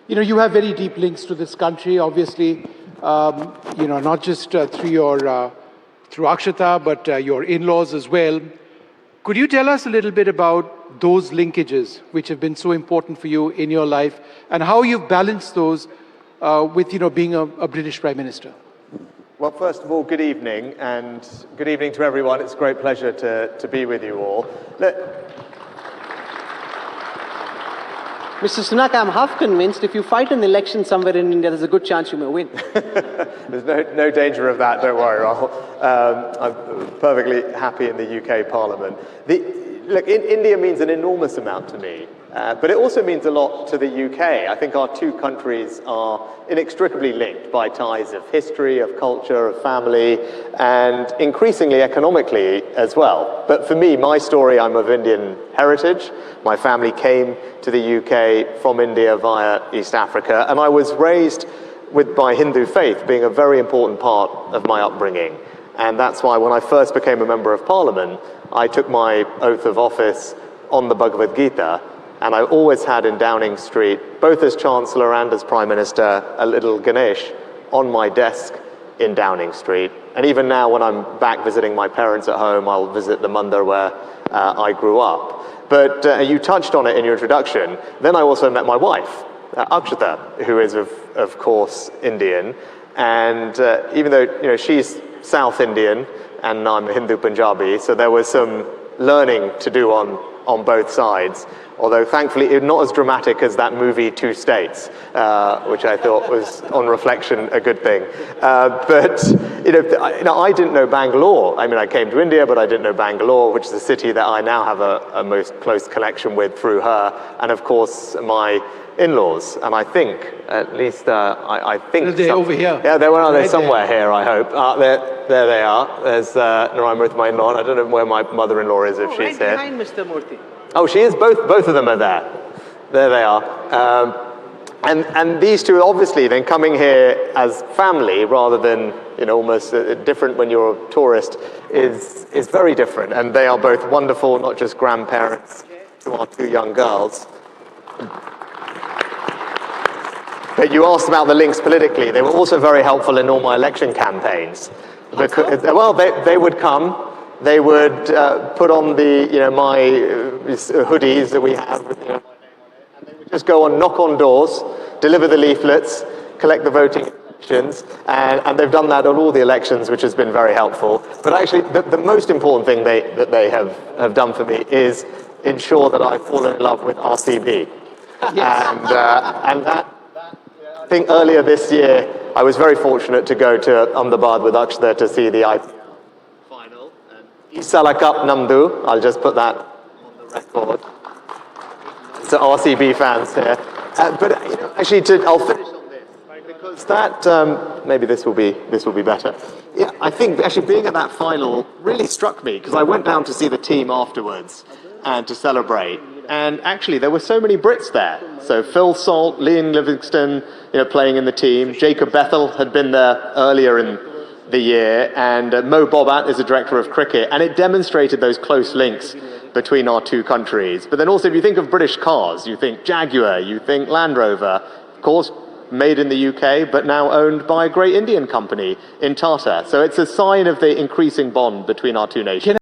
You have very deep links to this country, obviously, not just through Akshata, but your in-laws as well. Could you tell us a little bit about those linkages which have been so important for you in your life and how you've balanced those with, being a British Prime Minister? Well, first of all, good evening, and good evening to everyone. It's a great pleasure to be with you all. Mr. Sunak, I'm half convinced if you fight an election somewhere in India, there's a good chance you may win. There's no danger of that, don't worry, Rahul. I'm perfectly happy in the UK Parliament. Look, India means an enormous amount to me, but it also means a lot to the UK. I think our two countries are inextricably linked by ties of history, of culture, of family, and increasingly economically as well. But for me, my story, I'm of Indian heritage. My family came to the UK from India via East Africa, and I was raised with my Hindu faith being a very important part of my upbringing. And that's why when I first became a member of Parliament, I took my oath of office on the Bhagavad Gita, and I always had in Downing Street, both as Chancellor and as Prime Minister, a little Ganesha on my desk in Downing Street. And even now when I'm back visiting my parents at home, I'll visit the mandir where I grew up. But you touched on it in your introduction. Then I also met my wife, Akshata, who is of course Indian. And even though she's South Indian and I'm Hindu Punjabi, so there was some learning to do on both sides. Although thankfully not as dramatic as that movie Two States, which I thought was, on reflection, a good thing. But I didn't know Bangalore. I mean, I came to India, but I didn't know Bangalore, which is a city that I now have a most close connection with through her, and of course my in-laws. And I think, at least I think they're over here. Yeah, they were right somewhere here, I hope. There they are. There's Narayan with my in-law. I don't know where my mother-in-law is if she's here. Right behind Mr. Murthy. Oh, she is. Both of them are there. There they are. And these two, obviously, then coming here as family rather than almost different when you're a tourist is very different. And they are both wonderful, not just grandparents to our two young girls. But you asked about the links politically. They were also very helpful in all my election campaigns. Because, well, they would come. They would put on my hoodies that we have with my name on it, and they would just go and knock on doors, deliver the leaflets, collect the voting instructions, and they've done that on all the elections, which has been very helpful. But actually, the most important thing that they have done for me is ensure that I've fallen in love with RCB. Yes. And that, I think earlier this year, I was very fortunate to go to Ahmedabad with Akshata to see the IPL final. Salakap Namdu, I'll just put that on the record. So RCB fans here. But actually, I'll finish on this because that maybe this will be better. Yeah, I think actually being at that final really struck me because I went down to see the team afterwards and to celebrate. And actually, there were so many Brits there. So Phil Salt, Liam Livingston, playing in the team. Jacob Bethel had been there earlier in the year, and Mo Bobat is the director of cricket, and it demonstrated those close links between our two countries. But then also, if you think of British cars, you think Jaguar, you think Land Rover, of course, made in the UK, but now owned by a great Indian company in Tata. So it's a sign of the increasing bond between our two nations.